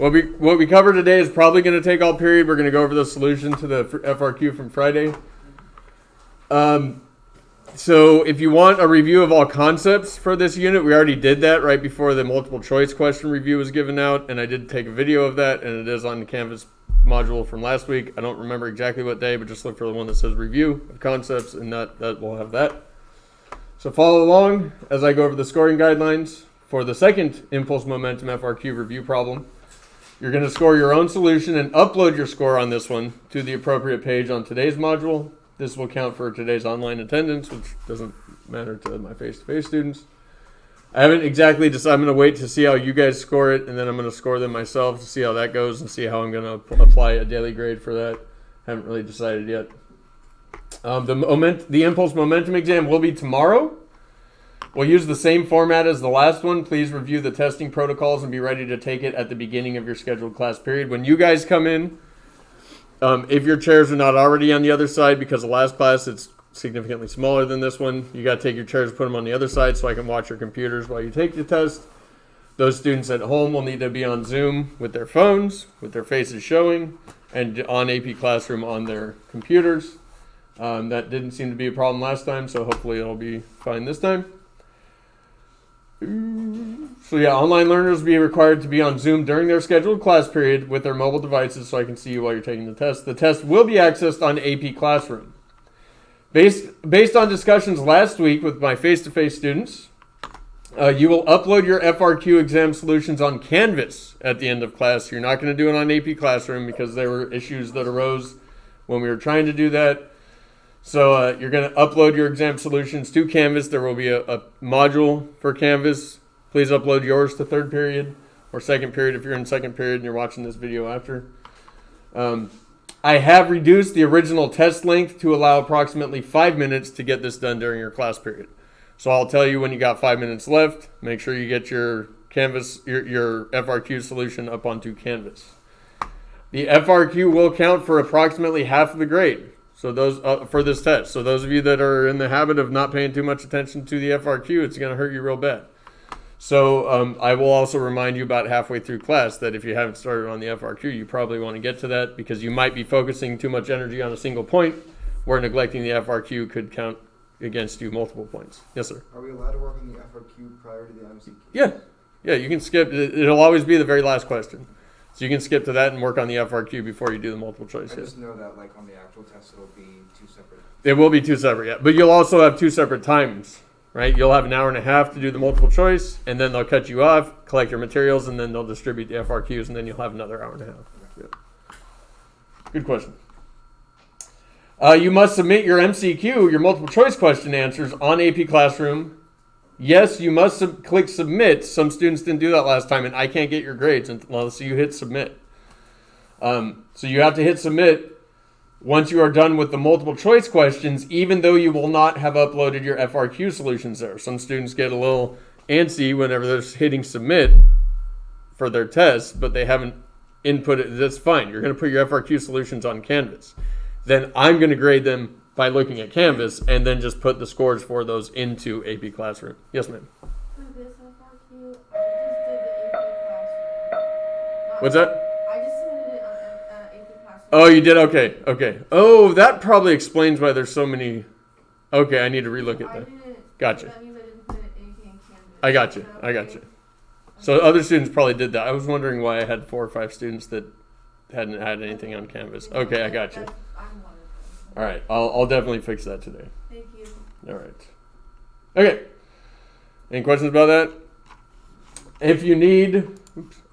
What we cover today is probably going to take all period. We're going to go over the solution to the FRQ from Friday. So if you want a review of all concepts for this unit, we already did that right before the multiple choice question review was given out, and I did take a video of that, and it is on the Canvas module from last week. I don't remember exactly what day, but just look for the one that says review of concepts, and that will have that. So follow along as I go over the scoring guidelines for the second impulse momentum FRQ review problem. You're going to score your own solution and upload your score on this one to the appropriate page on today's module. This will count for today's online attendance, which doesn't matter to my face-to-face students. I haven't exactly decided. I'm going to wait to see how you guys score it, and then I'm going to score them myself to see how that goes and see how I'm going to apply a daily grade for that. Haven't really decided yet. The impulse momentum exam will be tomorrow. We'll use the same format as the last one. Please review the testing protocols and be ready to take it at the beginning of your scheduled class period. When you guys come in, if your chairs are not already on the other side, because the last class it's significantly smaller than this one, you got to take your chairs, put them on the other side so I can watch your computers while you take the test. Those students at home will need to be on Zoom with their phones, with their faces showing, and on AP Classroom on their computers. That didn't seem to be a problem last time, so hopefully it'll be fine this time. So yeah, online learners will be required to be on Zoom during their scheduled class period with their mobile devices so I can see you while you're taking the test. The test will be accessed on AP Classroom. Based on discussions last week with my face-to-face students, you will upload your FRQ exam solutions on Canvas at the end of class. You're not going to do it on AP Classroom because there were issues that arose when we were trying to do that. So you're going to upload your exam solutions to Canvas. There will be a module for Canvas. Please upload yours to third period or second period if you're in second period and you're watching this video after. I have reduced the original test length to allow approximately 5 minutes to get this done during your class period. So I'll tell you when you got 5 minutes left. Make sure you get your Canvas, your FRQ solution up onto Canvas. The FRQ will count for approximately half of the grade. So those for this test. So those of you that are in the habit of not paying too much attention to the FRQ, it's going to hurt you real bad. So I will also remind you about halfway through class that if you haven't started on the FRQ, you probably want to get to that because you might be focusing too much energy on a single point where neglecting the FRQ could count against you multiple points. Yes, sir? Are we allowed to work on the FRQ prior to the MCQ? Yeah, you can skip. It'll always be the very last question. So you can skip to that and work on the FRQ before you do the multiple choice. I just know that like on the actual test it'll be two separate. It will be two separate, yeah. But you'll also have two separate times, right? You'll have an hour and a half to do the multiple choice, and then they'll cut you off, collect your materials, and then they'll distribute the FRQs, and then you'll have another hour and a half. Yeah. Good question. You must submit your MCQ, your multiple choice question answers, on AP Classroom. Yes, you must click submit. Some students didn't do that last time, and I can't get your grades unless you hit submit. So you have to hit submit once you are done with the multiple choice questions, even though you will not have uploaded your FRQ solutions there. Some students get a little antsy whenever they're hitting submit for their test, but they haven't inputted. That's fine. You're going to put your FRQ solutions on Canvas. Then I'm going to grade them by looking at Canvas and then just put the scores for those into AP Classroom. Yes, ma'am. For this FRQ, I just did the AP Classroom. What's that? I just submitted it on AP Classroom. Oh, you did? Okay. Oh, that probably explains why there's so many. Okay, I need to relook at that. Gotcha. That means I didn't put anything in Canvas. I got you. So other students probably did that. I was wondering why I had 4 or 5 students that hadn't had anything on Canvas. Okay, I got you. All right, I'll definitely fix that today. Thank you. All right. Okay. Any questions about that? If you need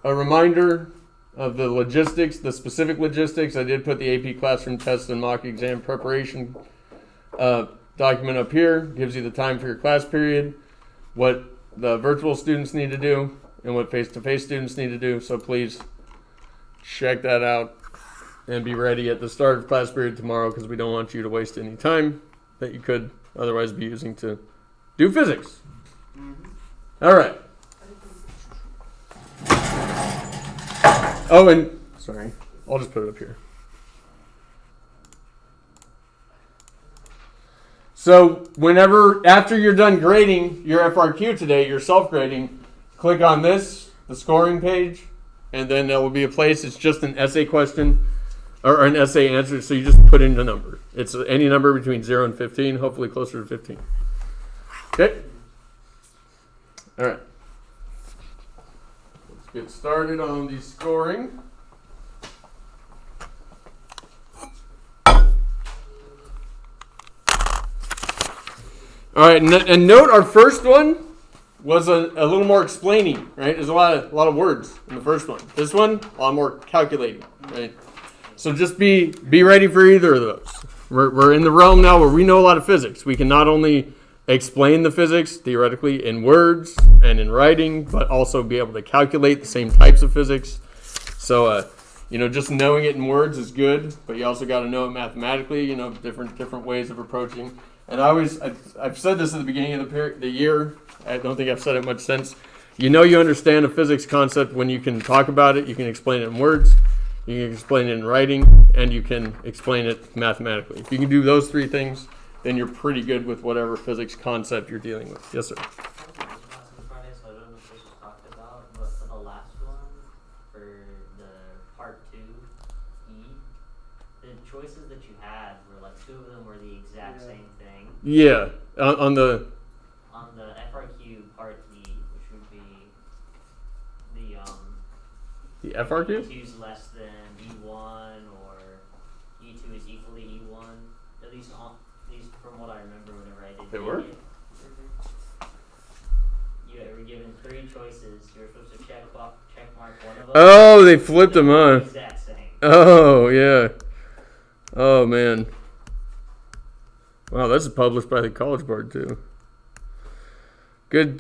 a reminder of the logistics, the specific logistics, I did put the AP Classroom test and mock exam preparation document up here. Gives you the time for your class period, what the virtual students need to do, and what face-to-face students need to do. So please check that out and be ready at the start of class period tomorrow because we don't want you to waste any time that you could otherwise be using to do physics. All right. Oh, and sorry, I'll just put it up here. So after you're done grading your FRQ today, your self-grading, click on this, the scoring page, and then there will be a place. It's just an essay question or an essay answer. So you just put in the number. It's any number between 0 and 15, hopefully closer to 15. Okay. All right. Let's get started on the scoring. All right, and note our first one was a little more explaining, right? There's a lot of words in the first one. This one, a lot more calculating, right? So just be ready for either of those. We're in the realm now where we know a lot of physics. We can not only explain the physics theoretically in words and in writing, but also be able to calculate the same types of physics. So, just knowing it in words is good, but you also got to know it mathematically. Different ways of approaching. And I've said this at the beginning of the year. I don't think I've said it much since. You understand a physics concept when you can talk about it, you can explain it in words, you can explain it in writing, and you can explain it mathematically. If you can do those three things, then you're pretty good with whatever physics concept you're dealing with. Yes, sir. So I don't know if this was talked about, but for the last one, for the part 2E, the choices that you had were like 2 of them were the exact same thing. Yeah, on the FRQ part E, which would be the FRQ? E2 is less than E1 or E2 is equal to E1. At least from what I remember whenever I did. They were? You were given 3 choices. You were supposed to check mark one of them. Oh, they flipped them on. Exact same. Oh, yeah. Oh, man. Wow, this is published by the College Board, too. Good.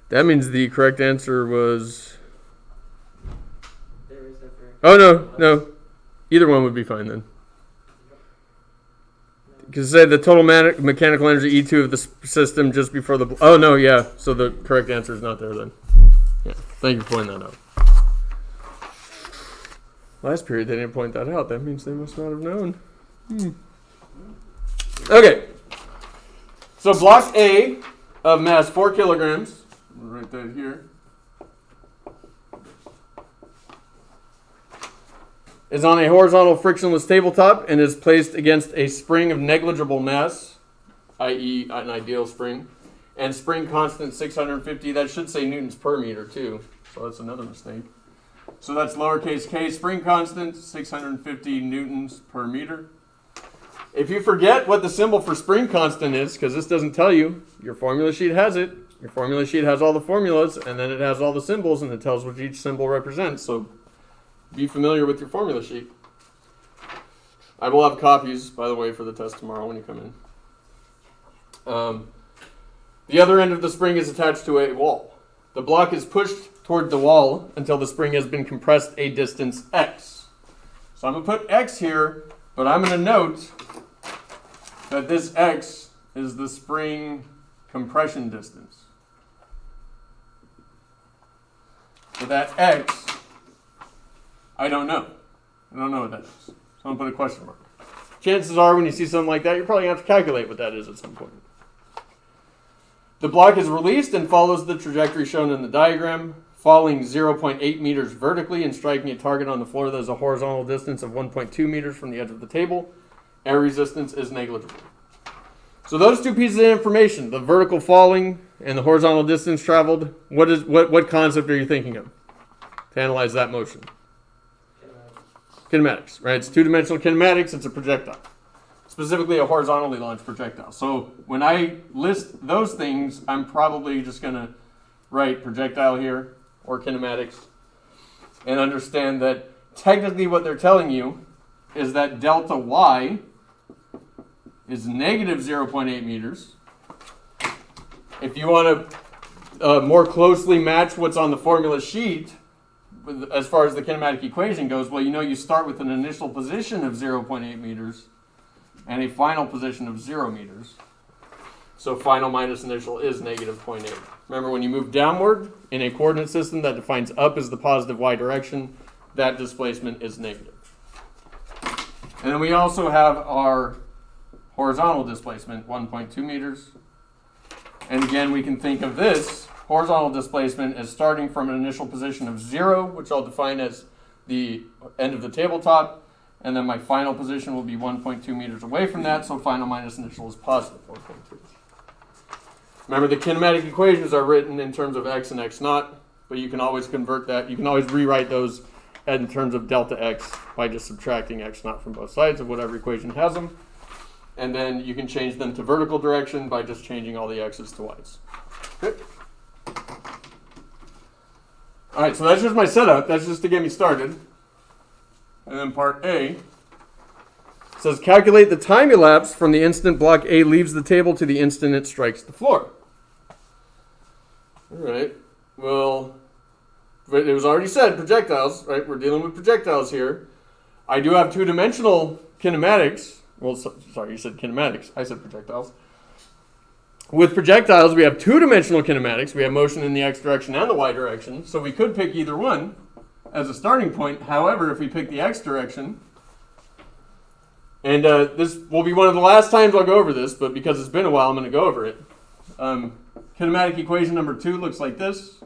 That means the correct answer was... Oh, no. Either one would be fine, then. Because say the total mechanical energy E2 of the system just before the... Oh, no, yeah. So the correct answer is not there, then. Yeah, thank you for pointing that out. Last period, they didn't point that out. That means they must not have known. Okay. So block A of mass 4 kilograms. We'll write that here. Is on a horizontal frictionless tabletop and is placed against a spring of negligible mass, i.e. an ideal spring, and spring constant 650. That should say newtons per meter too, so that's another mistake. So that's lowercase k, spring constant, 650 newtons per meter. If you forget what the symbol for spring constant is, because this doesn't tell you, your formula sheet has it. Your formula sheet has all the formulas, and then it has all the symbols, and it tells what each symbol represents. So be familiar with your formula sheet. I will have copies, by the way, for the test tomorrow when you come in. The other end of the spring is attached to a wall. The block is pushed toward the wall until the spring has been compressed a distance x. So I'm going to put x here, but I'm going to note that this x is the spring compression distance. So that x, I don't know. I don't know what that is. So I'm going to put a question mark. Chances are when you see something like that, you're probably going to have to calculate what that is at some point. The block is released and follows the trajectory shown in the diagram, falling 0.8 meters vertically and striking a target on the floor that is a horizontal distance of 1.2 meters from the edge of the table. Air resistance is negligible. So those two pieces of information, the vertical falling and the horizontal distance traveled, what concept are you thinking of to analyze that motion? Kinematics, right? It's two-dimensional kinematics. It's a projectile, specifically a horizontally launched projectile. So when I list those things, I'm probably just going to write projectile here or kinematics and understand that technically what they're telling you is that delta y is negative 0.8 meters. If you want to more closely match what's on the formula sheet, as far as the kinematic equation goes, well, you start with an initial position of 0.8 meters and a final position of 0 meters. So final minus initial is negative 0.8. Remember, when you move downward in a coordinate system that defines up as the positive y direction, that displacement is negative. And then we also have our horizontal displacement, 1.2 meters. And again, we can think of this horizontal displacement as starting from an initial position of 0, which I'll define as the end of the tabletop, and then my final position will be 1.2 meters away from that, so final minus initial is positive 1.2. Remember, the kinematic equations are written in terms of x and x naught, but you can always convert that. You can always rewrite those in terms of delta x by just subtracting x naught from both sides of whatever equation has them. And then you can change them to vertical direction by just changing all the x's to y's. Okay. All right, so that's just my setup. That's just to get me started. And then part A says calculate the time elapsed from the instant block A leaves the table to the instant it strikes the floor. All right. Well, it was already said projectiles, right? We're dealing with projectiles here. I do have two-dimensional kinematics. Well, sorry, you said kinematics. I said projectiles. With projectiles, we have two-dimensional kinematics. We have motion in the x direction and the y direction. So we could pick either one as a starting point. However, if we pick the x direction, and this will be one of the last times I'll go over this, but because it's been a while, I'm going to go over it. Kinematic equation number 2 looks like this.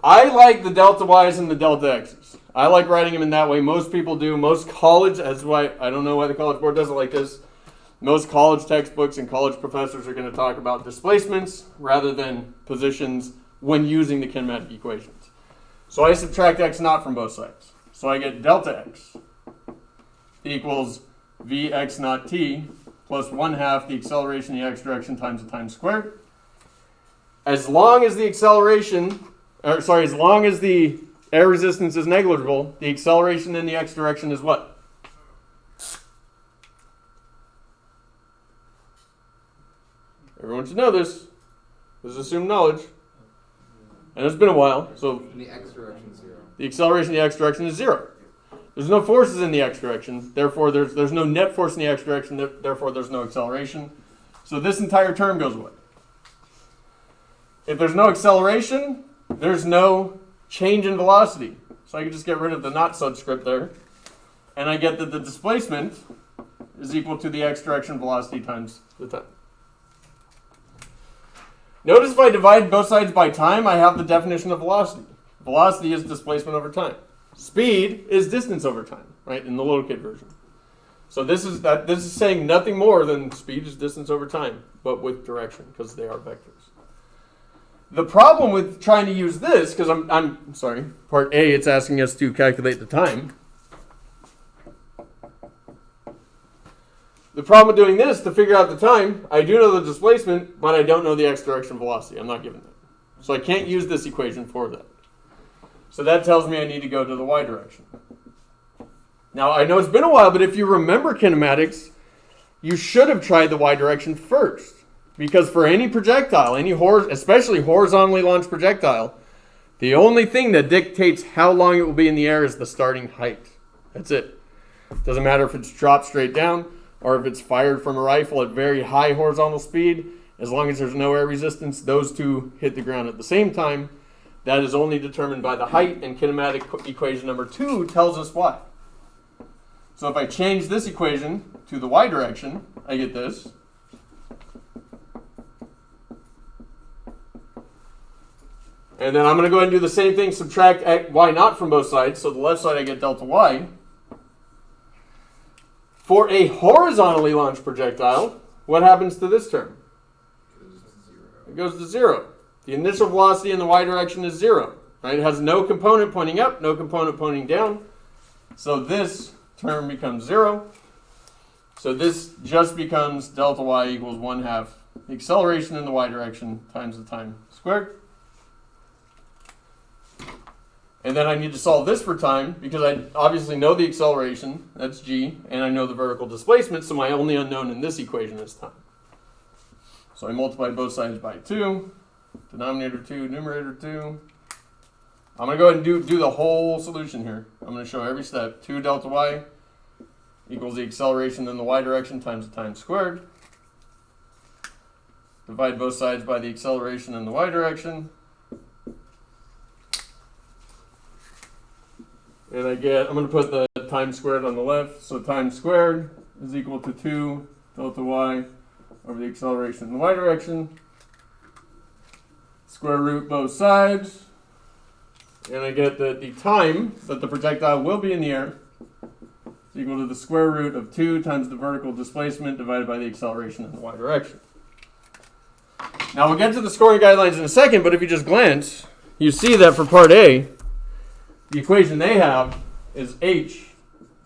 I like the delta y's and the delta x's. I like writing them in that way. Most people do. Most college, that's why I don't know why the College Board does it like this. Most college textbooks and college professors are going to talk about displacements rather than positions when using the kinematic equations. So I subtract x naught from both sides. So I get delta x equals v x naught t plus 1/2 the acceleration in the x direction times the time squared. As long as the as long as the air resistance is negligible, the acceleration in the x direction is what? Everyone should know this. This is assumed knowledge. And it's been a while, so In the x direction is 0. the acceleration in the x direction is 0. There's no forces in the x direction, therefore there's no net force in the x direction, therefore there's no acceleration. So this entire term goes away. If there's no acceleration, there's no change in velocity. So I can just get rid of the not subscript there. And I get that the displacement is equal to the x direction velocity times the time. Notice if I divide both sides by time, I have the definition of velocity. Velocity is displacement over time. Speed is distance over time, right, in the little kid version. So this is saying nothing more than speed is distance over time, but with direction, because they are vectors. The problem with trying to use this, because I'm sorry, part A, it's asking us to calculate the time. The problem with doing this, to figure out the time, I do know the displacement, but I don't know the x direction velocity. I'm not given that. So I can't use this equation for that. So that tells me I need to go to the y direction. Now, I know it's been a while, but if you remember kinematics, you should have tried the y direction first. Because for any projectile, especially horizontally launched projectile, the only thing that dictates how long it will be in the air is the starting height. That's it. Doesn't matter if it's dropped straight down or if it's fired from a rifle at very high horizontal speed. As long as there's no air resistance, those two hit the ground at the same time. That is only determined by the height, and kinematic equation number 2 tells us why. So if I change this equation to the y direction, I get this. And then I'm going to go ahead and do the same thing, subtract y naught from both sides. So the left side I get delta y. For a horizontally launched projectile, what happens to this term? It goes to 0. The initial velocity in the y direction is 0. Right? It has no component pointing up, no component pointing down. So this term becomes 0. So this just becomes delta y equals 1/2 the acceleration in the y direction times the time squared. And then I need to solve this for time because I obviously know the acceleration, that's g, and I know the vertical displacement, so my only unknown in this equation is time. So I multiply both sides by 2, denominator 2, numerator 2. I'm going to go ahead and do the whole solution here. I'm going to show every step. 2 delta y equals the acceleration in the y direction times the time squared. Divide both sides by the acceleration in the y direction. And I'm going to put the time squared on the left. So time squared is equal to 2 delta y over the acceleration in the y direction. Square root both sides. And I get that the time that the projectile will be in the air is equal to the square root of 2 times the vertical displacement divided by the acceleration in the y direction. Now we'll get to the scoring guidelines in a second, but if you just glance, you see that for part A, the equation they have is h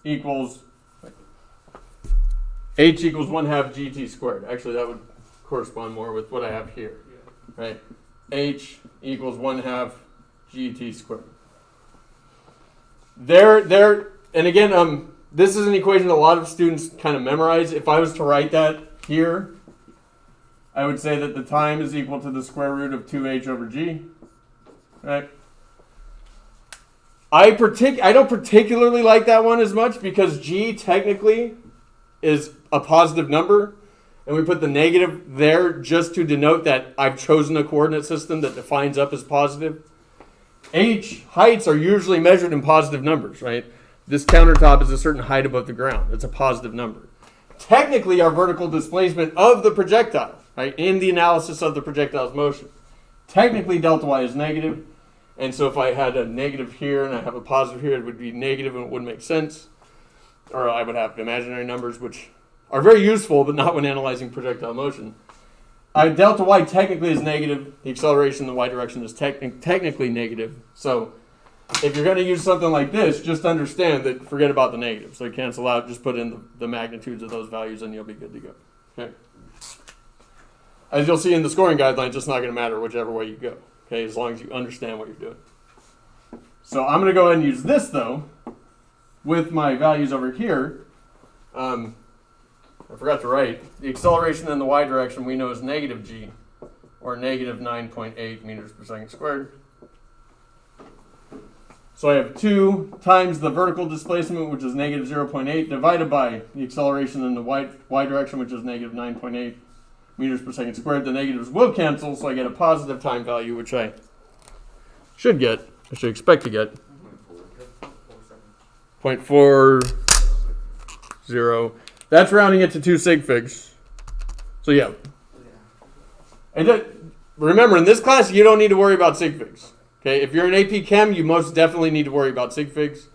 equals 1 half gt squared. Actually, that would correspond more with what I have here, right? H equals 1 half gt squared. And again, this is an equation a lot of students kind of memorize. If I was to write that here, I would say that the time is equal to the square root of 2h over g, right? I don't particularly like that one as much because g technically is a positive number, and we put the negative there just to denote that I've chosen a coordinate system that defines up as positive. H heights are usually measured in positive numbers, right? This countertop is a certain height above the ground. It's a positive number. Technically, our vertical displacement of the projectile, right, in the analysis of the projectile's motion, technically delta y is negative. And so if I had a negative here and I have a positive here, it would be negative and it wouldn't make sense. Or I would have imaginary numbers, which are very useful, but not when analyzing projectile motion. Delta y technically is negative. The acceleration in the y direction is technically negative. So if you're going to use something like this, just understand that forget about the negative. So you cancel out, just put in the magnitudes of those values and you'll be good to go. Okay. As you'll see in the scoring guidelines, it's not going to matter whichever way you go. Okay, as long as you understand what you're doing. So I'm going to go ahead and use this, though, with my values over here. I forgot to write. The acceleration in the y direction we know is negative g, or negative 9.8 meters per second squared. So I have 2 times the vertical displacement, which is negative 0.8, divided by the acceleration in the y direction, which is negative 9.8 meters per second squared. The negatives will cancel, so I get a positive time value, which I should expect to get. 0.40. That's rounding it to 2 sig figs. So yeah. And remember, in this class, you don't need to worry about sig figs. Okay, if you're in AP Chem, you most definitely need to worry about sig figs.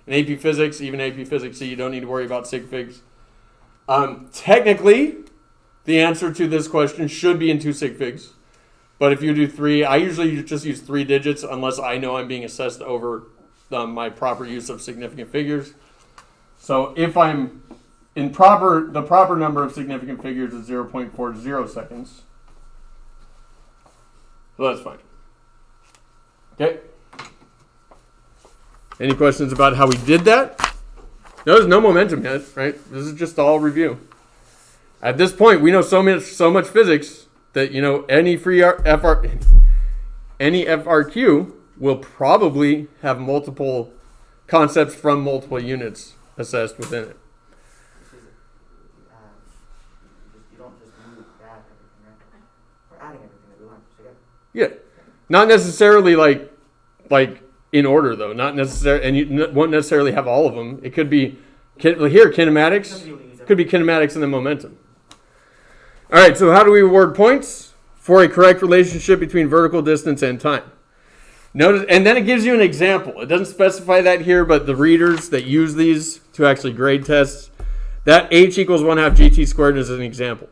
In AP Physics, even AP Physics C, you don't need to worry about sig figs. Technically, the answer to this question should be in 2 sig figs. But if you do 3, I usually just use 3 digits unless I know I'm being assessed over my proper use of significant figures. So if I'm in the proper number of significant figures is 0.40 seconds. So that's fine. Okay. Any questions about how we did that? There's no momentum yet, right? This is just all review. At this point, we know so much physics that any FRQ will probably have multiple concepts from multiple units assessed within it. You don't just move that everything, right? We're adding everything that we learned together. Yeah, not necessarily like in order though. Not necessarily, and you won't necessarily have all of them. It could be kinematics. Could be kinematics and then momentum. All right, so how do we award points for a correct relationship between vertical distance and time? Notice, and then it gives you an example. It doesn't specify that here, but the readers that use these to actually grade tests, that h equals 1 half gt squared is an example.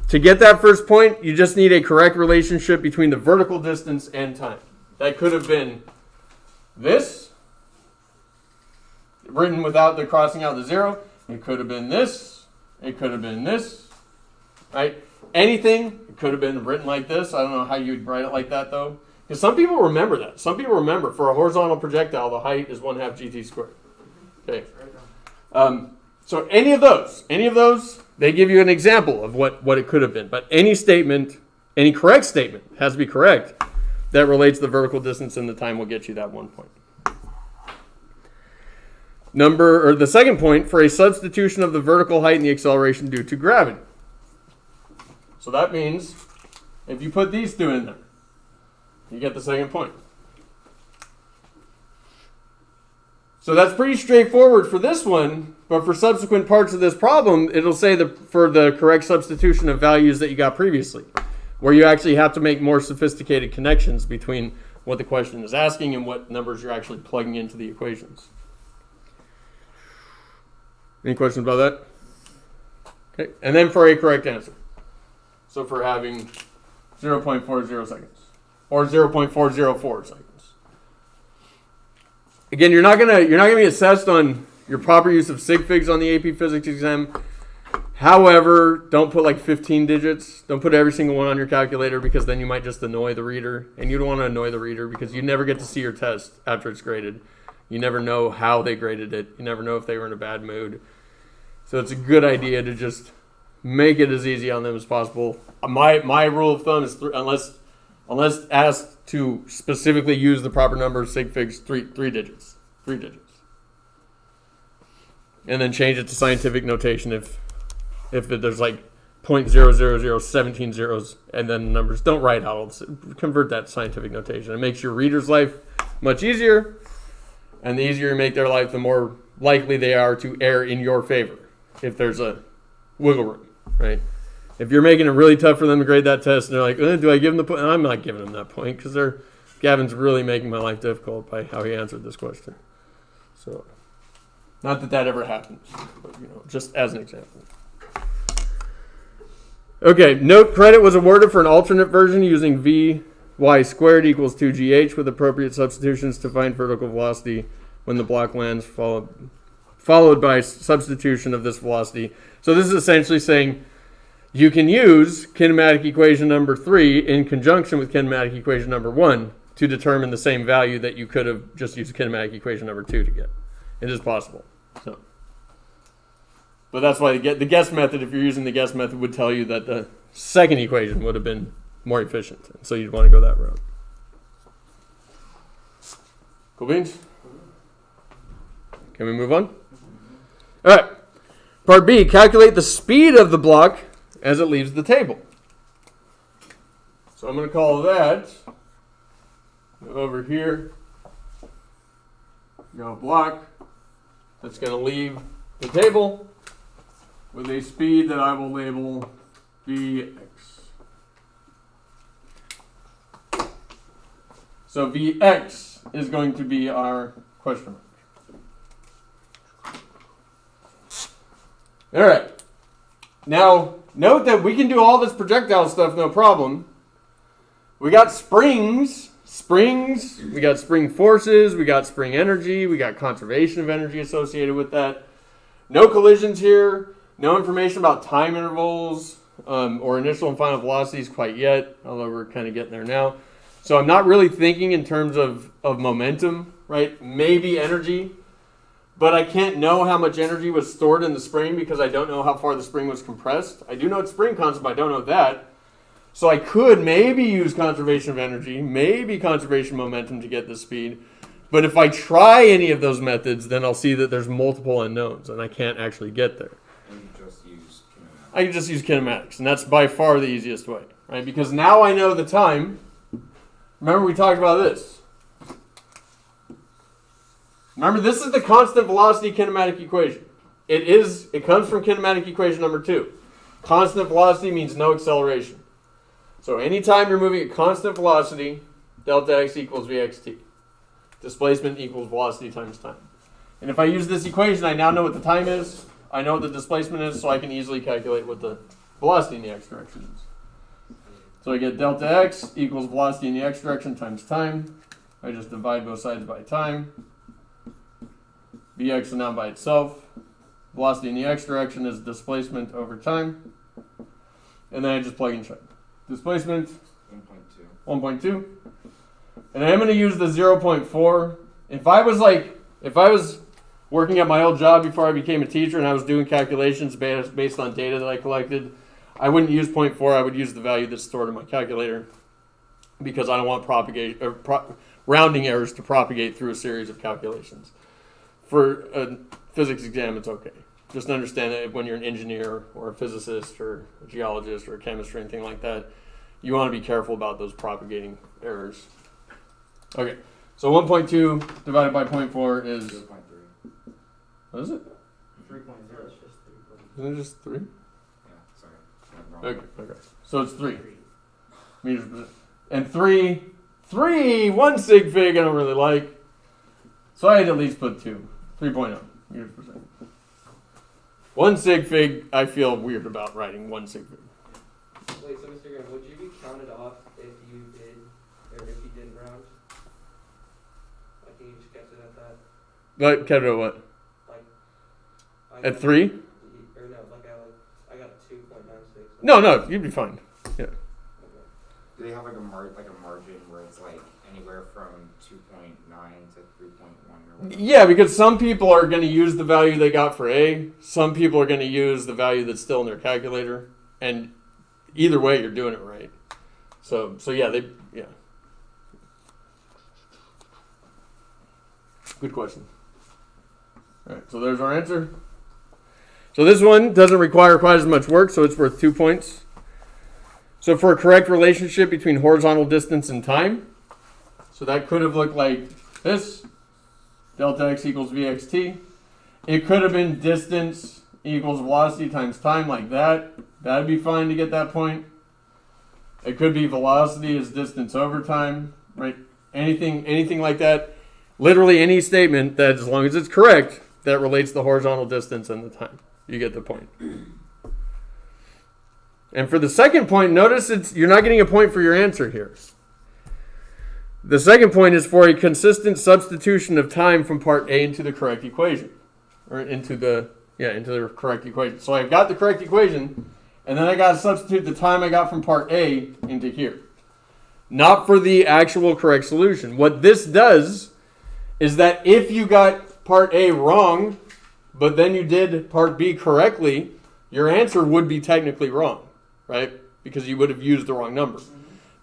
To get that first point, you just need a correct relationship between the vertical distance and time. That could have been this, written without the crossing out the 0. It could have been this. It could have been this. Right? Anything. It could have been written like this. I don't know how you'd write it like that, though. Because some people remember that. Some people remember for a horizontal projectile, the height is 1 half gt squared. Okay. So any of those, they give you an example of what it could have been. But any statement, any correct statement has to be correct that relates the vertical distance and the time will get you that 1 point. The second point, for a substitution of the vertical height and the acceleration due to gravity. So that means if you put these 2 in there, you get the second point. So that's pretty straightforward for this one, but for subsequent parts of this problem, it'll say for the correct substitution of values that you got previously, where you actually have to make more sophisticated connections between what the question is asking and what numbers you're actually plugging into the equations. Any questions about that? Okay, and then for a correct answer. So for having 0.40 seconds or 0.404 seconds. Again, you're not gonna be assessed on your proper use of sig figs on the AP Physics exam. However, don't put like 15 digits. Don't put every single one on your calculator because then you might just annoy the reader. And you don't want to annoy the reader because you never get to see your test after it's graded. You never know how they graded it. You never know if they were in a bad mood. So it's a good idea to just make it as easy on them as possible. My rule of thumb is unless asked to specifically use the proper number of sig figs, three digits. And then change it to scientific notation if there's like 0.00017 zeros and then numbers. Don't write out. Convert that to scientific notation. It makes your reader's life much easier, and the easier you make their life, the more likely they are to err in your favor if there's a wiggle room, right? If you're making it really tough for them to grade that test and they're like, do I give them the point? I'm not giving them that point because Gavin's really making my life difficult by how he answered this question. So, not that ever happens, but just as an example. Okay, note credit was awarded for an alternate version using Vy squared equals 2gh with appropriate substitutions to find vertical velocity when the block lands, followed by substitution of this velocity. So this is essentially saying you can use kinematic equation number 3 in conjunction with kinematic equation number 1 to determine the same value that you could have just used kinematic equation number 2 to get. It is possible. So, but that's why the guess method, if you're using the guess method, would tell you that the second equation would have been more efficient. So you'd want to go that route. Cool beans? Can we move on? All right. Part B, calculate the speed of the block as it leaves the table. So I'm going to call that over here. Got a block that's going to leave the table with a speed that I will label Vx. So Vx is going to be our question mark. All right. Now, note that we can do all this projectile stuff, no problem. We got springs, we got spring forces, we got spring energy, we got conservation of energy associated with that. No collisions here, no information about time intervals or initial and final velocities quite yet, although we're kind of getting there now. So I'm not really thinking in terms of momentum, right? Maybe energy. But I can't know how much energy was stored in the spring because I don't know how far the spring was compressed. I do know it's spring constant, but I don't know that. So I could maybe use conservation of energy, maybe conservation momentum to get the speed. But if I try any of those methods, then I'll see that there's multiple unknowns, and I can't actually get there. And you just use kinematics. I can just use kinematics, and that's by far the easiest way, right? Because now I know the time. Remember we talked about this. Remember, this is the constant velocity kinematic equation. It comes from kinematic equation number 2. Constant velocity means no acceleration. So anytime you're moving at constant velocity, delta x equals vxt. Displacement equals velocity times time. And if I use this equation, I now know what the time is. I know what the displacement is, so I can easily calculate what the velocity in the x direction is. So I get delta x equals velocity in the x direction times time. I just divide both sides by time. Vx is now by itself. Velocity in the x direction is displacement over time. And then I just plug in check. Displacement 1.2. And I'm going to use the 0.4. If I was working at my old job before I became a teacher and I was doing calculations based on data that I collected, I wouldn't use 0.4. I would use the value that's stored in my calculator because I don't want rounding errors to propagate through a series of calculations. For a physics exam, it's okay. Just understand that when you're an engineer or a physicist or a geologist or a chemist or anything like that, you want to be careful about those propagating errors. Okay, so 1.2 divided by 0.4 is 0.3. What is it? 3.0. It's just 3. Isn't it just 3? Yeah, sorry. I'm wrong. Okay. So it's 3 meters per second. And 1 sig fig I don't really like. So I had to at least put 2. 3.0 meters per second. 1 sig fig I feel weird about writing 1 sig fig. Wait, so Mr. Graham, would you be counted off if you did, or if you didn't round? Like, can you just catch it at that? But kept it at what? Like, I At got- 3? Or no, I got 2.96. No, you'd be fine. Yeah. Okay. Do they have like a margin where it's like anywhere from 2.9 to 3.1 or whatever? Yeah, because some people are going to use the value they got for A. Some people are going to use the value that's still in their calculator. And either way, you're doing it right. So yeah. Good question. All right, so there's our answer. So this one doesn't require quite as much work, so it's worth 2 points. So for a correct relationship between horizontal distance and time, so that could have looked like this. Delta x equals vxt. It could have been distance equals velocity times time like that. That'd be fine to get that point. It could be velocity is distance over time, right? Anything like that. Literally any statement that, as long as it's correct, that relates the horizontal distance and the time. You get the point. And for the second point, notice you're not getting a point for your answer here. The second point is for a consistent substitution of time from part A into the correct equation. Or into the correct equation. So I've got the correct equation, and then I got to substitute the time I got from part A into here. Not for the actual correct solution. What this does is that if you got part A wrong, but then you did part B correctly, your answer would be technically wrong, right? Because you would have used the wrong number.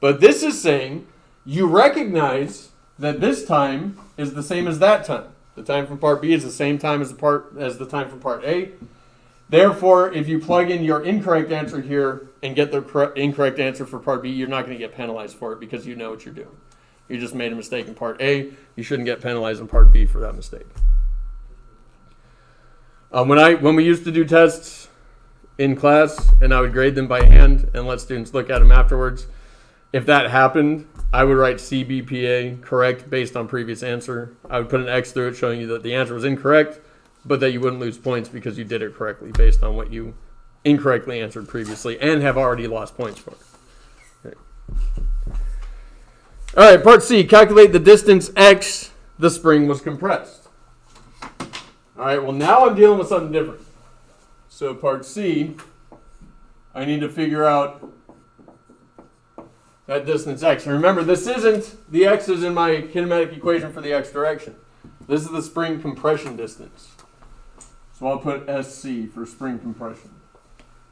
But this is saying you recognize that this time is the same as that time. The time from part B is the same time as the time from part A. Therefore, if you plug in your incorrect answer here and get the incorrect answer for part B, you're not going to get penalized for it because you know what you're doing. You just made a mistake in part A. You shouldn't get penalized in part B for that mistake. When we used to do tests in class and I would grade them by hand and let students look at them afterwards, if that happened, I would write CBPA, correct based on previous answer. I would put an X through it showing you that the answer was incorrect, but that you wouldn't lose points because you did it correctly based on what you incorrectly answered previously and have already lost points for. Okay. All right, part C, calculate the distance x the spring was compressed. All right, well now I'm dealing with something different. So part C, I need to figure out that distance x. And remember, this isn't the x is in my kinematic equation for the x direction. This is the spring compression distance. So I'll put SC for spring compression.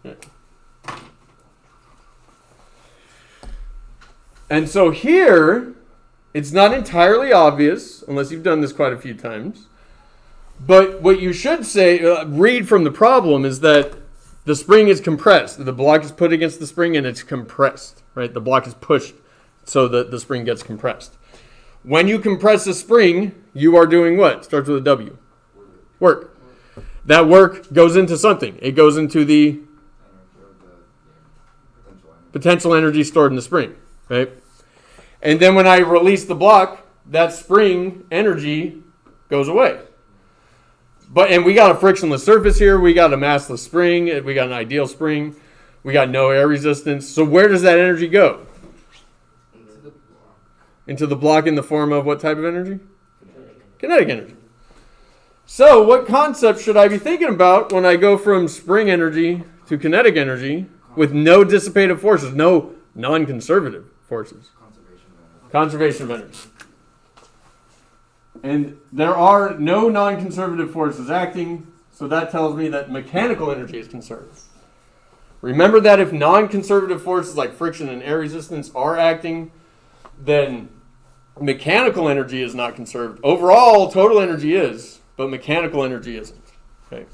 Okay. And so here, it's not entirely obvious, unless you've done this quite a few times. But what you should say, read from the problem, is that the spring is compressed. The block is put against the spring and it's compressed, right? The block is pushed so that the spring gets compressed. When you compress a spring, you are doing what? Starts with a W. Work. That work goes into something. It goes into the potential energy stored in the spring, right? And then when I release the block, that spring energy goes away. And we got a frictionless surface here. We got a massless spring. We got an ideal spring. We got no air resistance. So where does that energy go? Into the block in the form of what type of energy? Kinetic energy. So what concept should I be thinking about when I go from spring energy to kinetic energy with no dissipative forces, no non-conservative forces? Conservation of energy. And there are no non-conservative forces acting, so that tells me that mechanical energy is conserved. Remember that if non-conservative forces like friction and air resistance are acting, then mechanical energy is not conserved. Overall, total energy is, but mechanical energy isn't. Okay.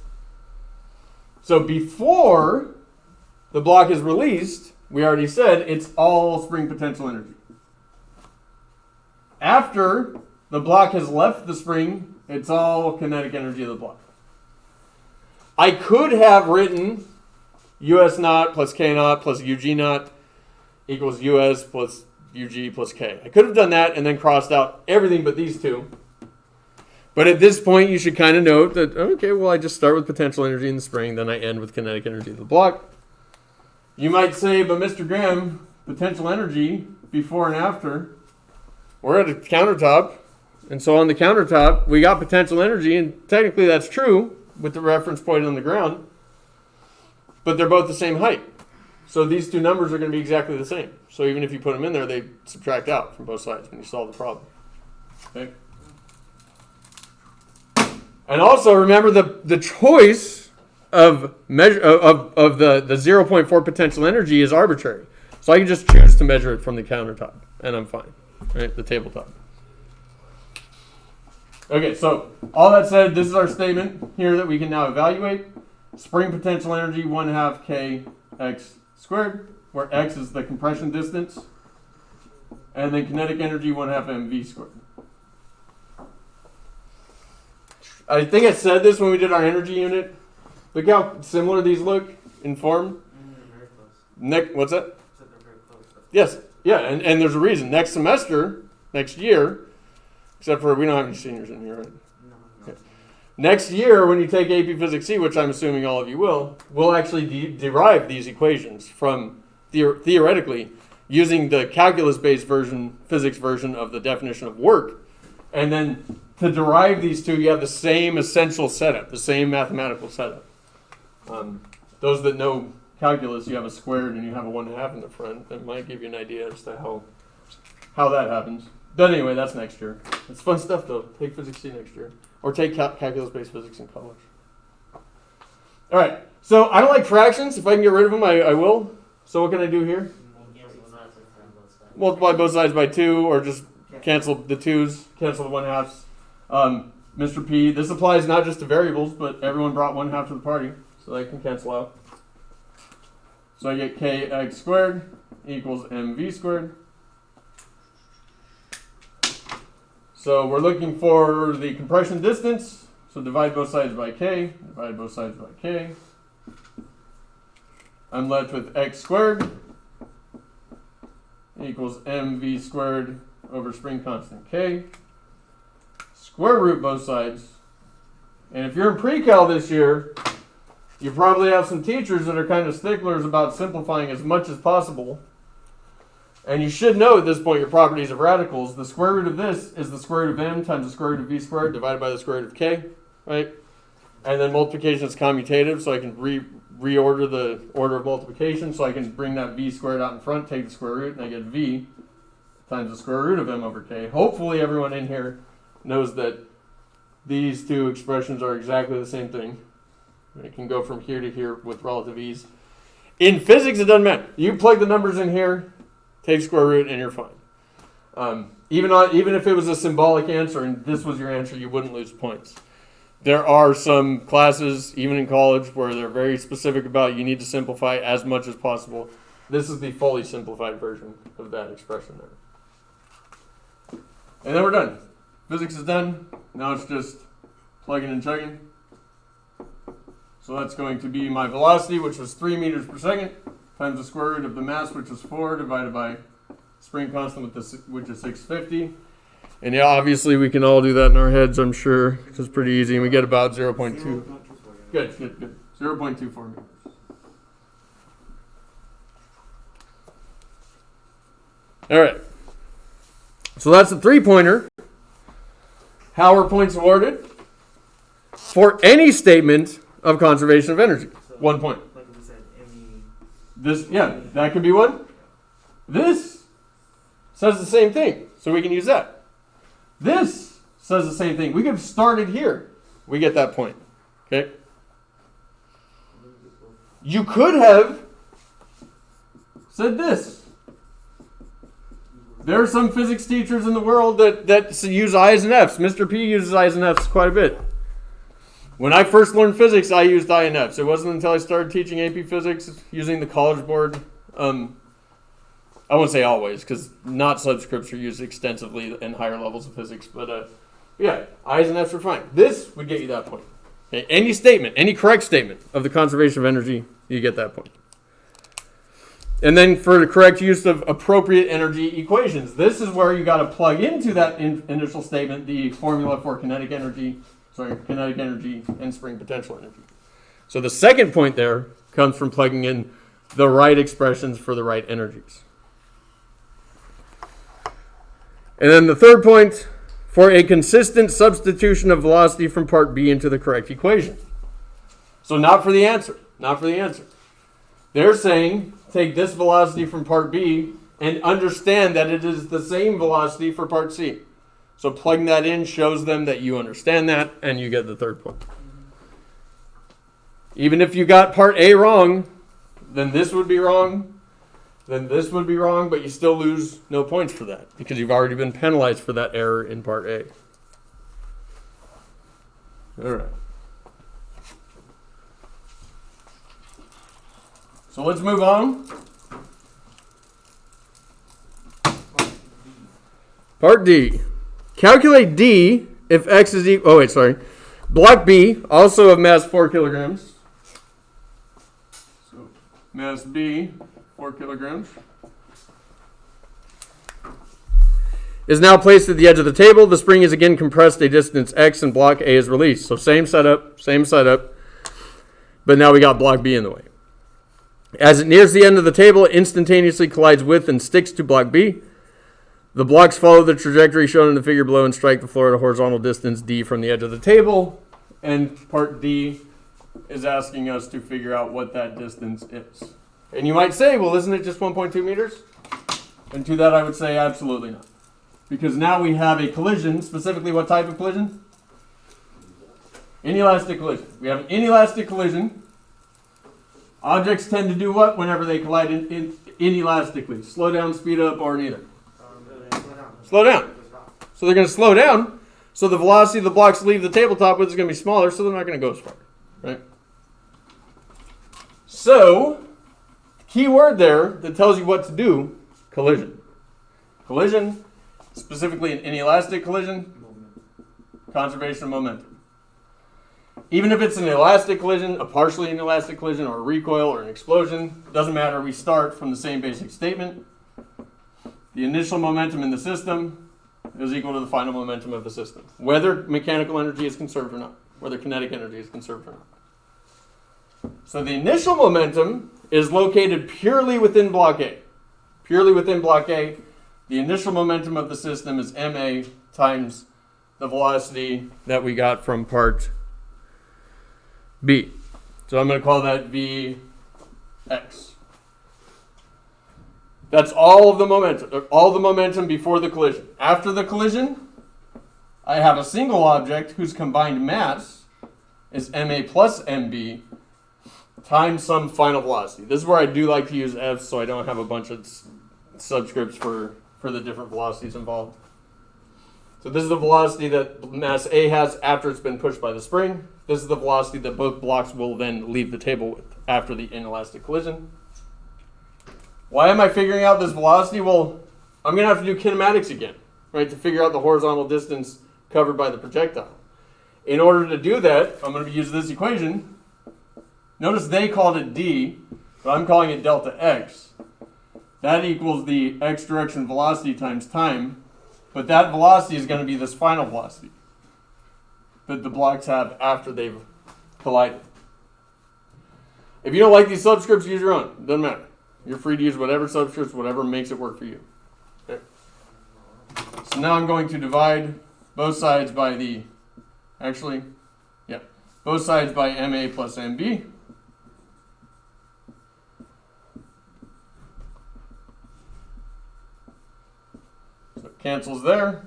So before the block is released, we already said it's all spring potential energy. After the block has left the spring, it's all kinetic energy of the block. I could have written US naught plus K naught plus UG naught equals US plus UG plus K. I could have done that and then crossed out everything but these two. But at this point, you should kind of note that, okay, well, I just start with potential energy in the spring, then I end with kinetic energy of the block. You might say, but Mr. Graham, potential energy before and after, we're at a countertop. And so on the countertop, we got potential energy, and technically that's true with the reference point on the ground. But they're both the same height. So these two numbers are going to be exactly the same. So even if you put them in there, they subtract out from both sides when you solve the problem. Okay? And also remember the choice of measure of the 0.4 potential energy is arbitrary. So I can just choose to measure it from the countertop, and I'm fine. Right? The tabletop. Okay, so all that said, this is our statement here that we can now evaluate. Spring potential energy 1/2 kx squared, where x is the compression distance, and then kinetic energy 1/2 mv squared. I think I said this when we did our energy unit. Look how similar these look in form. Very close. What's that? Said they're very close. Yes, yeah, and there's a reason. Next semester, next year, except for we don't have any seniors in here, right? No. Okay. Next year, when you take AP Physics C, which I'm assuming all of you will, we'll actually derive these equations from, theoretically, using the calculus-based version, physics version of the definition of work. And then to derive these two, you have the same essential setup, the same mathematical setup. Those that know calculus, you have a squared and you have a 1/2 in the front. That might give you an idea as to how that happens. But anyway, that's next year. It's fun stuff, though. Take Physics C next year. Or take calculus-based physics in college. All right. So I don't like fractions. If I can get rid of them, I will. So what can I do here? Multiply both sides by 2, or just cancel the 2's, cancel the 1/2's. Mr. P, this applies not just to variables, but everyone brought 1/2 to the party, so they can cancel out. So I get kx squared equals mv squared. So we're looking for the compression distance. So divide both sides by k, divide both sides by k. I'm left with x squared equals mv squared over spring constant k. Square root both sides. And if you're in pre-cal this year, you probably have some teachers that are kind of sticklers about simplifying as much as possible. And you should know at this point your properties of radicals. The square root of this is the square root of m times the square root of v squared divided by the square root of k, right? And then multiplication is commutative, so I can reorder the order of multiplication, so I can bring that v squared out in front, take the square root, and I get v times the square root of m over k. Hopefully everyone in here knows that these two expressions are exactly the same thing. It can go from here to here with relative ease. In physics, it doesn't matter. You plug the numbers in here, take square root, and you're fine. Even if it was a symbolic answer and this was your answer, you wouldn't lose points. There are some classes, even in college, where they're very specific about you need to simplify as much as possible. This is the fully simplified version of that expression there. And then we're done. Physics is done. Now it's just plugging and chugging. So that's going to be my velocity, which was 3 meters per second, times the square root of the mass, which is 4, divided by spring constant, which is 650. And yeah, obviously we can all do that in our heads, I'm sure. It's pretty easy. And we get about 0.2. Good. 0.24 meters. All right. So that's the three-pointer. How are points awarded? For any statement of conservation of energy. So, 1 point. Like we said, This, yeah, that could be one. This says the same thing, so we can use that. This says the same thing. We could have started here. We get that point. Okay? You could have said this. There are some physics teachers in the world that use I's and F's. Mr. P uses I's and F's quite a bit. When I first learned physics, I used I and F's. It wasn't until I started teaching AP Physics using the College Board. I won't say always, because not subscripts are used extensively in higher levels of physics. But yeah, I's and F's are fine. This would get you that point. Okay, any statement, any correct statement of the conservation of energy, you get that point. And then for the correct use of appropriate energy equations, this is where you got to plug into that initial statement the formula for kinetic energy and spring potential energy. So the second point there comes from plugging in the right expressions for the right energies. And then the third point, for a consistent substitution of velocity from part B into the correct equation. So not for the answer, not for the answer. They're saying take this velocity from part B and understand that it is the same velocity for part C. So plugging that in shows them that you understand that, and you get the third point. Even if you got part A wrong, then this would be wrong, then this would be wrong, but you still lose no points for that because you've already been penalized for that error in part A. All right. So let's move on. Part D. Calculate D if X is equal. Oh, wait, sorry. Block B, also of mass 4 kilograms. So mass B, 4 kilograms. Is now placed at the edge of the table. The spring is again compressed a distance X and block A is released. So same setup. But now we got block B in the way. As it nears the end of the table, it instantaneously collides with and sticks to block B. The blocks follow the trajectory shown in the figure below and strike the floor at a horizontal distance D from the edge of the table. And part D is asking us to figure out what that distance is. And you might say, well, isn't it just 1.2 meters? And to that I would say absolutely not. Because now we have a collision, specifically what type of collision? Inelastic collision. We have an inelastic collision. Objects tend to do what whenever they collide inelastically? Slow down, speed up, or neither? Slow down. So they're going to slow down. So the velocity the blocks leave the tabletop with is going to be smaller, so they're not going to go as far. Right? So, key word there that tells you what to do, collision. Collision, specifically an inelastic collision, conservation of momentum. Even if it's an elastic collision, a partially inelastic collision, or a recoil, or an explosion, doesn't matter. We start from the same basic statement. The initial momentum in the system is equal to the final momentum of the system, whether mechanical energy is conserved or not, whether kinetic energy is conserved or not. So the initial momentum is located purely within block A. Purely within block A, the initial momentum of the system is ma times the velocity that we got from part B. So I'm going to call that Vx. That's all of the momentum before the collision. After the collision, I have a single object whose combined mass is ma plus mb times some final velocity. This is where I do like to use f so I don't have a bunch of subscripts for the different velocities involved. So this is the velocity that mass A has after it's been pushed by the spring. This is the velocity that both blocks will then leave the table with after the inelastic collision. Why am I figuring out this velocity? Well, I'm going to have to do kinematics again, right, to figure out the horizontal distance covered by the projectile. In order to do that, I'm going to use this equation. Notice they called it d, but I'm calling it delta x. That equals the x direction velocity times time, but that velocity is going to be this final velocity that the blocks have after they've collided. If you don't like these subscripts, use your own. It doesn't matter. You're free to use whatever subscripts, whatever makes it work for you. Okay. So now I'm going to divide both sides by both sides by ma plus mb. So it cancels there.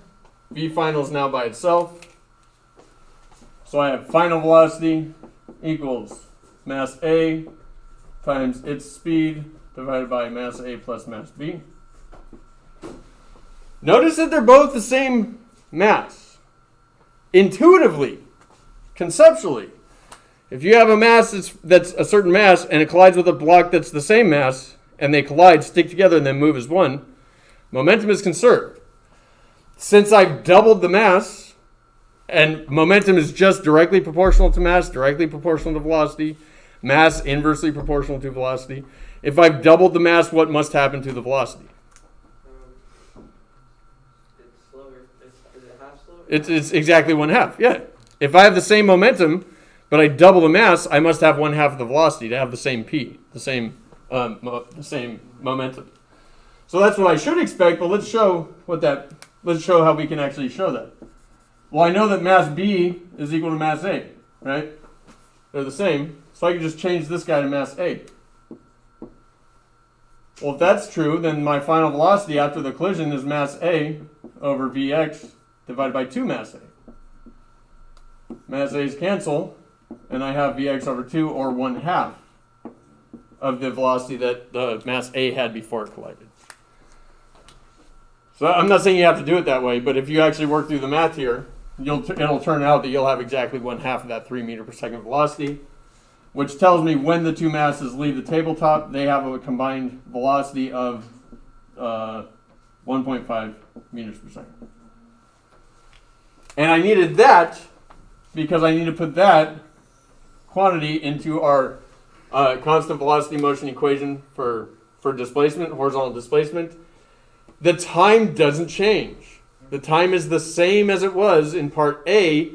V final is now by itself. So I have final velocity equals mass A times its speed divided by mass A plus mass B. Notice that they're both the same mass. Intuitively, conceptually, if you have a mass that's a certain mass and it collides with a block that's the same mass, and they collide, stick together, and then move as one, momentum is conserved. Since I've doubled the mass, And momentum is just directly proportional to mass, directly proportional to velocity. Mass inversely proportional to velocity. If I've doubled the mass, what must happen to the velocity? It's slower. Is it half slower? It's exactly 1/2. Yeah. If I have the same momentum, but I double the mass, I must have 1/2 of the velocity to have the same p, the same momentum. So that's what I should expect. But let's show how we can actually show that. Well, I know that mass B is equal to mass A, right? They're the same. So I can just change this guy to mass A. Well, if that's true, then my final velocity after the collision is mass A over Vx divided by 2 mass A. Mass A's cancel, and I have Vx over 2, or 1/2 of the velocity that the mass A had before it collided. So I'm not saying you have to do it that way, but if you actually work through the math here, it'll turn out that you'll have exactly 1/2 of that 3 meter per second velocity, which tells me when the two masses leave the tabletop, they have a combined velocity of 1.5 meters per second. And I needed that because I need to put that quantity into our constant velocity motion equation for displacement, horizontal displacement. The time doesn't change. The time is the same as it was in part A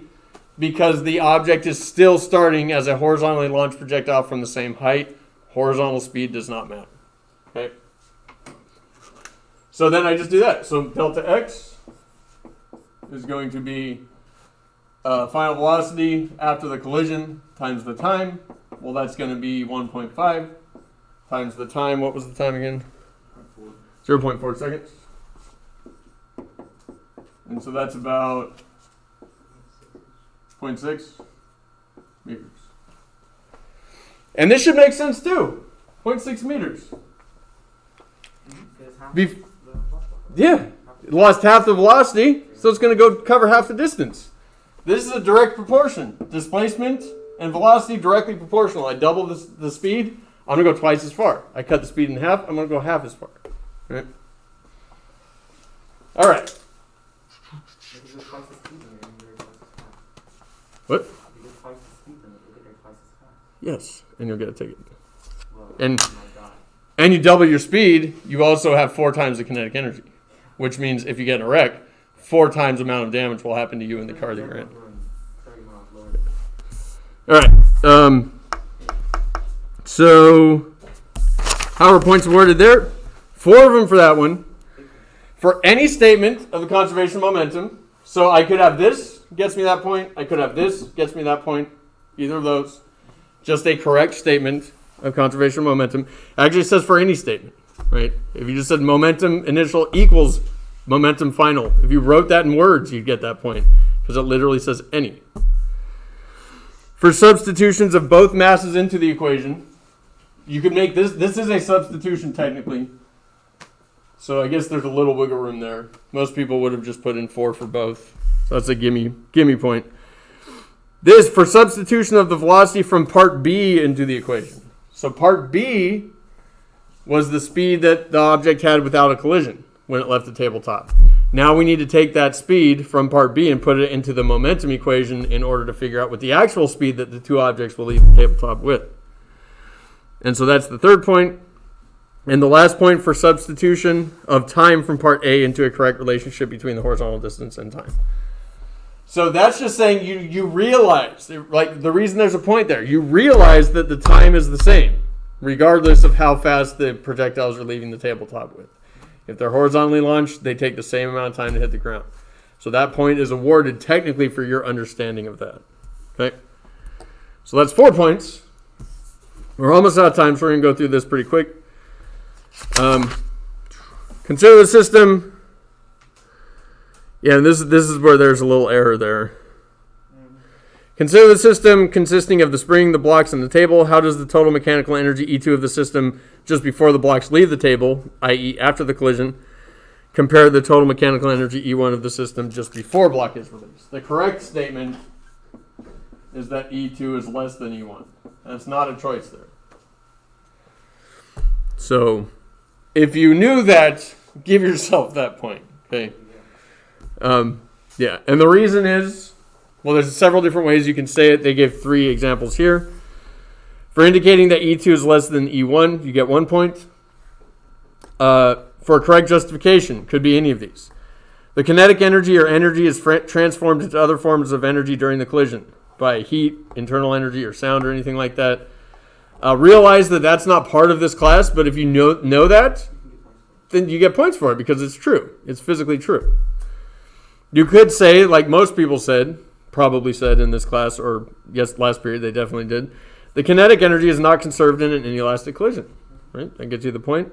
because the object is still starting as a horizontally launched projectile from the same height. Horizontal speed does not matter. Okay. So then I just do that. So delta x is going to be final velocity after the collision times the time. Well, that's going to be 1.5 times the time. What was the time again? 0.4 seconds. And so that's about 0.6 meters. And this should make sense too. 0.6 meters. Yeah. It lost half the velocity, so it's going to go cover half the distance. This is a direct proportion. Displacement and velocity directly proportional. I double the speed, I'm going to go twice as far. I cut the speed in half, I'm going to go half as far. Right? All right. What? Yes, and you'll get a ticket. And you double your speed, you also have 4 times the kinetic energy, which means if you get in a wreck, 4 times the amount of damage will happen to you in the car that you're in. All right. So, how are points awarded there? 4 of them for that one. For any statement of the conservation of momentum, so I could have this, gets me that point. I could have this, gets me that point. Either of those. Just a correct statement of conservation of momentum. Actually, it says for any statement, right? If you just said momentum initial equals momentum final. If you wrote that in words, you'd get that point. Because it literally says any. For substitutions of both masses into the equation, you could make this is a substitution technically. So I guess there's a little wiggle room there. Most people would have just put in 4 for both. So that's a gimme point. This for substitution of the velocity from part B into the equation. So part B was the speed that the object had without a collision when it left the tabletop. Now we need to take that speed from part B and put it into the momentum equation in order to figure out what the actual speed that the two objects will leave the tabletop with. And so that's the third point. And the last point for substitution of time from part A into a correct relationship between the horizontal distance and time. So that's just saying you realize, like the reason there's a point there, you realize that the time is the same, regardless of how fast the projectiles are leaving the tabletop with. If they're horizontally launched, they take the same amount of time to hit the ground. So that point is awarded technically for your understanding of that. Okay? So that's 4 points. We're almost out of time, so we're going to go through this pretty quick. Consider the system. Yeah, and this is where there's a little error there. Consider the system consisting of the spring, the blocks, and the table. How does the total mechanical energy E2 of the system just before the blocks leave the table, i.e. after the collision, compare the total mechanical energy E1 of the system just before block is released? The correct statement is that E2 is less than E1. That's not a choice there. So, if you knew that, give yourself that point. Okay. Yeah, and the reason is Well, there's several different ways you can say it. They give 3 examples here. For indicating that E2 is less than E1, you get 1 point. For a correct justification, could be any of these. The kinetic energy or energy is transformed into other forms of energy during the collision by heat, internal energy, or sound, or anything like that. Realize that that's not part of this class, but if you know that, then you get points for it because it's true. It's physically true. You could say, like most people said, probably said in this class, or yes, last period they definitely did, the kinetic energy is not conserved in an inelastic collision. Right? That gets you the point.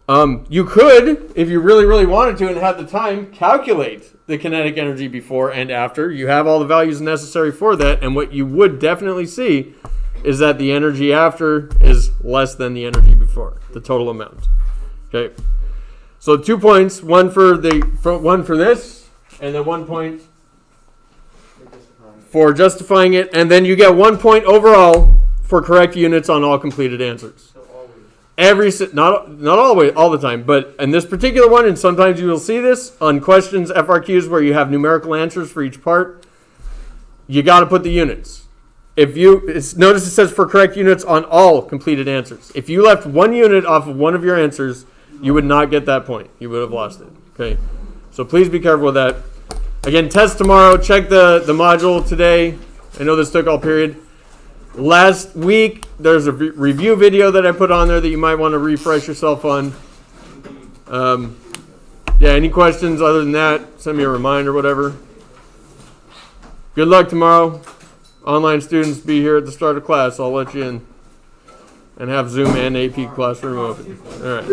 You could, if you really, really wanted to and had the time, calculate the kinetic energy before and after. You have all the values necessary for that, and what you would definitely see is that the energy after is less than the energy before, the total amount. Okay, so 2 points, one for this, and then 1 point for justifying it, and then you get 1 point overall for correct units on all completed answers. Not always, all the time, but in this particular one, and sometimes you will see this on questions, FRQs, where you have numerical answers for each part, you got to put the units. Notice it says for correct units on all completed answers. If you left 1 unit off of one of your answers, you would not get that point. You would have lost it. Okay, so please be careful with that. Again, test tomorrow. Check the module today. I know this took all period. Last week, there's a review video that I put on there that you might want to refresh yourself on. Yeah, any questions other than that, send me a reminder, whatever. Good luck tomorrow. Online students be here at the start of class. I'll let you in and have Zoom and AP Classroom open. All right.